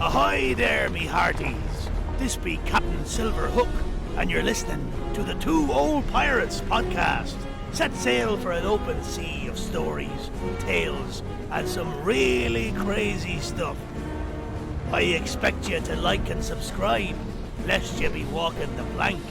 Ahoy there, me hearties. This be Captain Silver Hook, and you're listening to the Two Old Pirates podcast. Set sail for an open sea of stories, tales, and some really crazy stuff. I expect you to like and subscribe, lest you be walking the plank.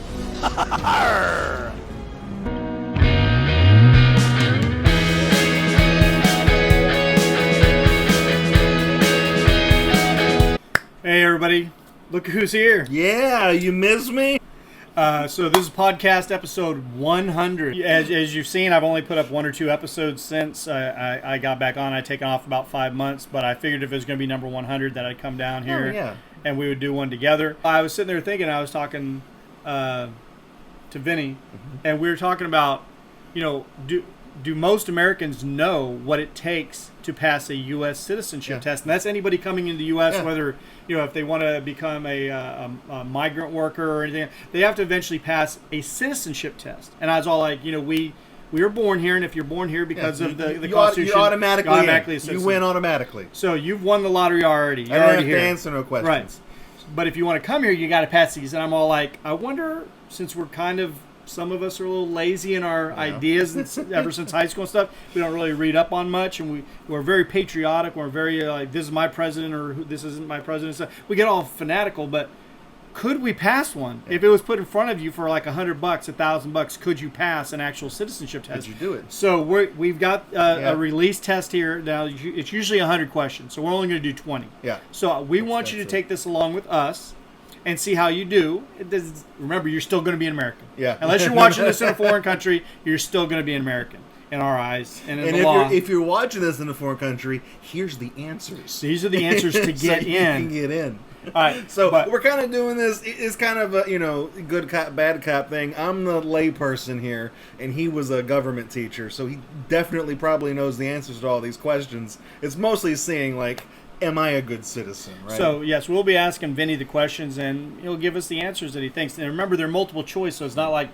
Hey everybody, look who's here. Yeah, you miss me? So this is podcast episode 100. As you've seen, I've only put up one or two episodes since I got back on. I'd taken off about 5 months, but I figured if it was going to be number 100 that I'd come down here and we would do one together. I was sitting there thinking, I was talking to Vinny, and we were talking about, do most Americans know what it takes to pass a U.S. citizenship test? And that's anybody coming into the U.S., whether, if they want to become a migrant worker or anything, they have to eventually pass a citizenship test. And I was all like, we were born here, and if you're born here because of the Constitution, you're automatically a citizen. You win automatically. So you've won the lottery already. You're I don't already have here. to answer no questions. Right. But if you want to come here, you got to pass these. And I'm all like, I wonder, since we're some of us are a little lazy in our ideas and ever since high school and stuff. We don't really read up on much, and we're very patriotic. We're very like, this is my president or this isn't my president. So we get all fanatical, but could we pass one? If it was put in front of you for like $100, $1,000, could you pass an actual citizenship test? Could you do it? So we've got a release test here. Now, it's usually 100 questions, so we're only going to do 20. Yeah. So we want you to take this along with us and see how you do. Remember, you're still going to be an American. Yeah. Unless you're watching this in a foreign country, you're still going to be an American in our eyes and in the law. If you're watching this in a foreign country, here's the answers. These are the answers to get so in. You can get in. All right. So we're kind of doing this. It's kind of a good cop, bad cop thing. I'm the lay person here, and he was a government teacher, so he definitely probably knows the answers to all these questions. It's mostly seeing like, am I a good citizen, right? So, yes, we'll be asking Vinny the questions, and he'll give us the answers that he thinks. And remember, they're multiple choice, so it's not like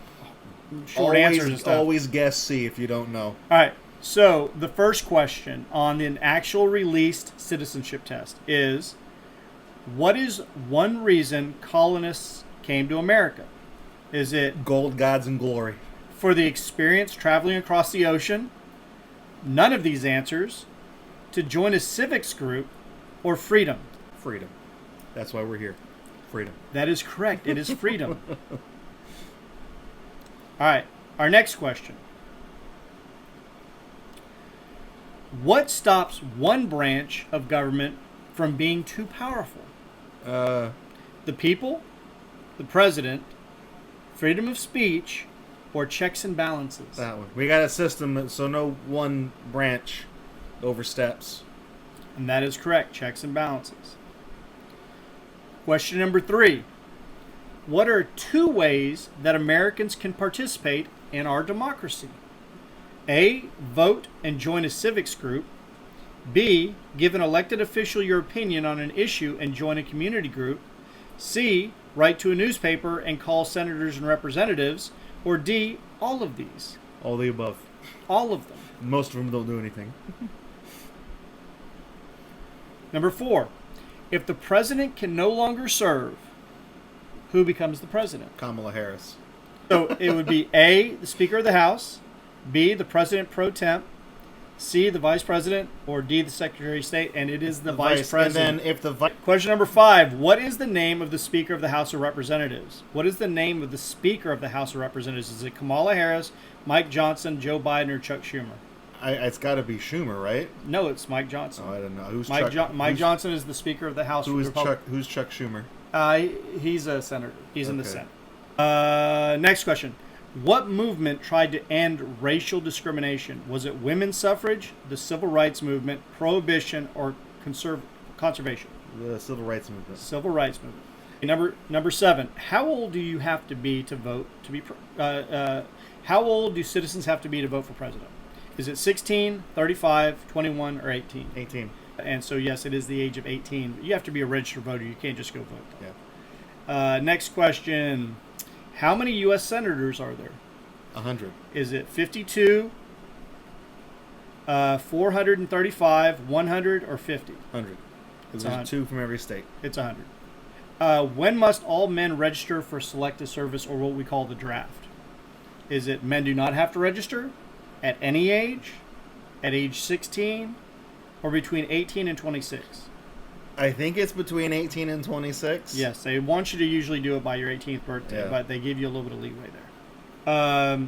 short answers and stuff. Always guess C if you don't know. All right, so the first question on an actual released citizenship test is, what is one reason colonists came to America? Is it gold, gods, and glory? For the experience traveling across the ocean? None of these answers. To join a civics group? Or freedom? Freedom. That's why we're here. Freedom. That is correct. It is freedom. All right. Our next question. What stops one branch of government from being too powerful? The people, the president, freedom of speech, or checks and balances? That one. We got a system so no one branch oversteps. And that is correct. Checks and balances. Question number 3. What are 2 ways that Americans can participate in our democracy? A. Vote and join a civics group. B. Give an elected official your opinion on an issue and join a community group. C. Write to a newspaper and call senators and representatives. Or D. All of these. All the above. All of them. Most of them don't do anything. Number 4, if the president can no longer serve, who becomes the president? Kamala Harris. So it would be A, the Speaker of the House, B, the President pro temp, C, the Vice President, or D, the Secretary of State, and it is the Vice President. And then if the Question number 5, what is the name of the Speaker of the House of Representatives? What is the name of the Speaker of the House of Representatives? Is it Kamala Harris, Mike Johnson, Joe Biden, or Chuck Schumer? It's got to be Schumer, right? No, it's Mike Johnson. Oh, I don't know. Who's Mike Chuck? Mike Johnson is the Speaker of the House. Who's Chuck Schumer? He's a senator. He's in the Senate. Next question. What movement tried to end racial discrimination? Was it women's suffrage, the civil rights movement, prohibition, or conservation? The civil rights movement. Civil rights movement. Number 7. How old do you have to be to vote to be? How old do citizens have to be to vote for president? Is it 16, 35, 21, or 18? 18. And so, yes, it is the age of 18. You have to be a registered voter. You can't just go vote. Yeah. Next question. How many U.S. senators are there? 100. Is it 52, 435, 100, or 50? 100. It's There's 100. 2 from every state. It's 100. When must all men register for selective service, or what we call the draft? Is it men do not have to register at any age, at age 16, or between 18 and 26? I think it's between 18 and 26. Yes, they want you to usually do it by your 18th birthday, Yeah. but they give you a little bit of leeway there.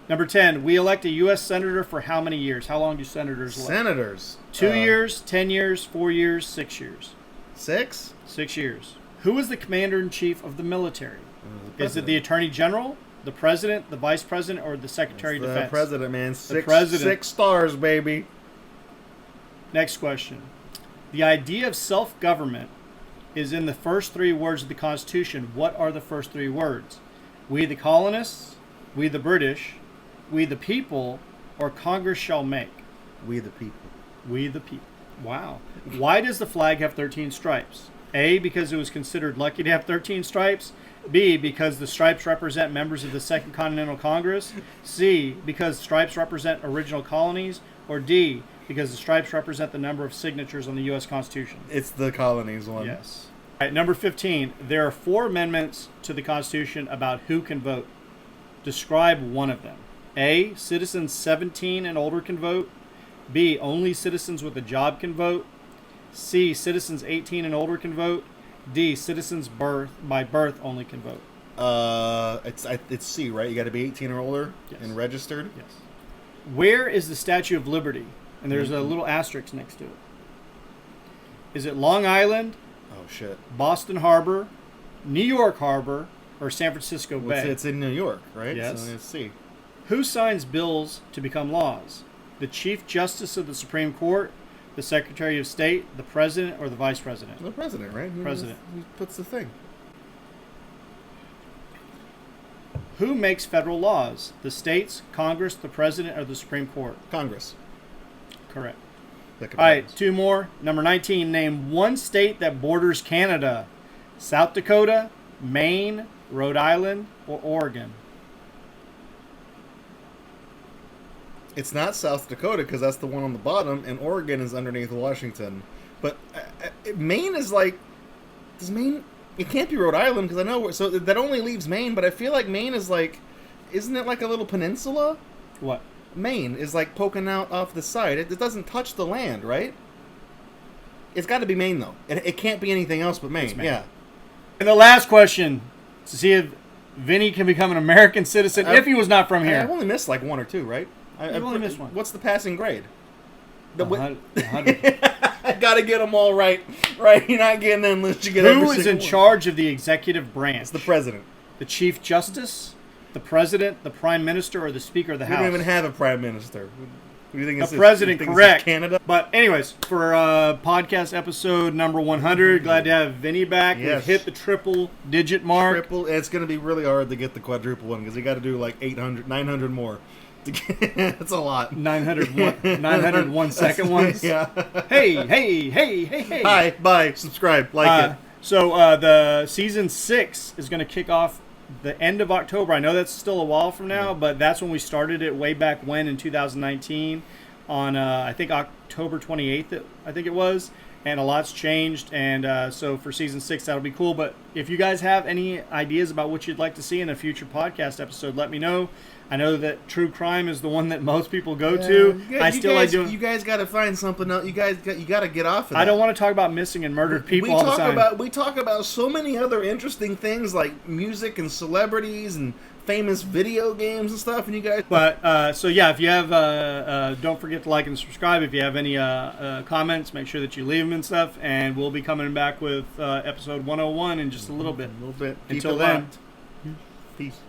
Number 10, we elect a U.S. Senator for how many years? How long do senators elect? Senators. 2 years, 10 years, 4 years, 6 years. 6? 6 years. Who is the commander-in-chief of the military? The Is it the Attorney General, the President, the Vice President, or the Secretary of the Defense? president, man. president. 6 stars, baby. Next question. The idea of self-government is in the first 3 words of the Constitution. What are the first 3 words? We the colonists, we the British, we the people, or Congress shall make? We the people. We the people. Wow. Why does the flag have 13 stripes? A, because it was considered lucky to have 13 stripes. B, because the stripes represent members of the Second Continental Congress. C, because stripes represent original colonies. Or D, because the stripes represent the number of signatures on the U.S. Constitution. It's the colonies one. Yes. All right, number 15. There are 4 amendments to the Constitution about who can vote. Describe one of them. A, citizens 17 and older can vote. B, only citizens with a job can vote. C, citizens 18 and older can vote. D, citizens by birth only can vote. It's C, right? You got to be 18 or older Yes. and registered. Yes. Where is the Statue of Liberty? And there's a little asterisk next to it. Is it Long Island, Oh shit. Boston Harbor, New York Harbor, or San Francisco Well, Bay? it's in New York, right? Yes. So let's see. Who signs bills to become laws? The Chief Justice of the Supreme Court, the Secretary of State, the President, or the Vice President? The president, right? President. He puts the thing. Who makes federal laws? The states, Congress, the President, or the Supreme Court? Congress. Correct. That All right, controls. 2 more. Number 19, name one state that borders Canada. South Dakota, Maine, Rhode Island, or Oregon? It's not South Dakota because that's the one on the bottom, and Oregon is underneath Washington. But Maine is like, does Maine? It can't be Rhode Island because I know so that only leaves Maine. But I feel like Maine is like, isn't it like a little peninsula? What? Maine is like poking out off the side. It doesn't touch the land, right? It's got to be Maine though. It can't be anything else but Maine. Maine. Yeah. And the last question, to see if Vinny can become an American citizen if he was not from I've here. only missed like 1 or 2, right? You've only missed 1. What's the passing grade? The 100. I gotta get them all right. Right? You're not getting them unless you get every Who is in single one. charge of the executive branch? It's the president. The Chief Justice, the President, the Prime Minister, or the Speaker of the We House? don't even have a prime minister. What do you think The this is? president, You think this is correct. Canada? But anyways, for podcast episode number 100, glad to have Vinny back. Yes. We've hit the triple-digit mark. Triple. It's going to be really hard to get the quadruple one because you got to do like 800, 900 more. It's a lot. 901 second ones. Yeah. Hey. Hi. Bye. Subscribe. Like it. So the season 6 is going to kick off the end of October. I know that's still a while from now, but that's when we started it way back when in 2019 on I think October 28th, I think it was. And a lot's changed, and so for season 6, that'll be cool. But if you guys have any ideas about what you'd like to see in a future podcast episode, let me know. I know that true crime is the one that most people go to. Yeah, I still like doing. You guys got to find something else. You got to get off of that. I don't want to talk about missing and murdered people all the time. We talk about so many other interesting things like music and celebrities and famous video games and stuff, and you guys. But so yeah, if you have, don't forget to like and subscribe. If you have any comments, make sure that you leave them and stuff. And we'll be coming back with episode 101 in just a little bit. A little bit. Until Keep it then. locked. Peace.